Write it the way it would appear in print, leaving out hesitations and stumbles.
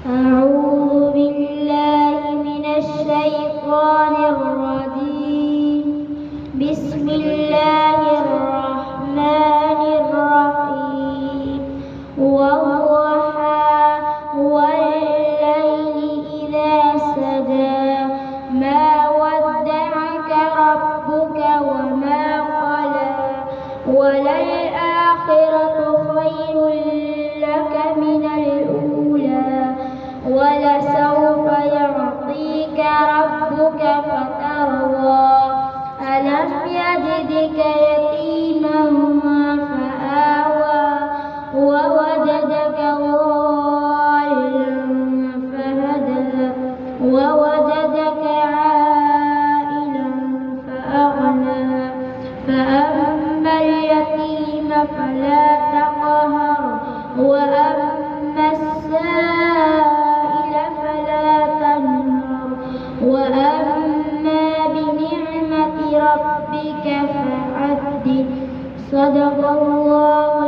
أعوذ بالله من الشيطان الرجيم. بسم الله الرحمن الرحيم. والضحى والليل إذا سجى ما ودعك ربك وما قلى وللآخرة خير لك من الأولى ولسوف يعطيك ربك فترضى ألم يجدك يتيما فآوى ووجدك ضالا فهدى ووجدك عائلا فأغنى فأما اليتيم فلا تقهر وأما السائل فلا تنهر وأما بنعمة ربك فحدث. صدق الله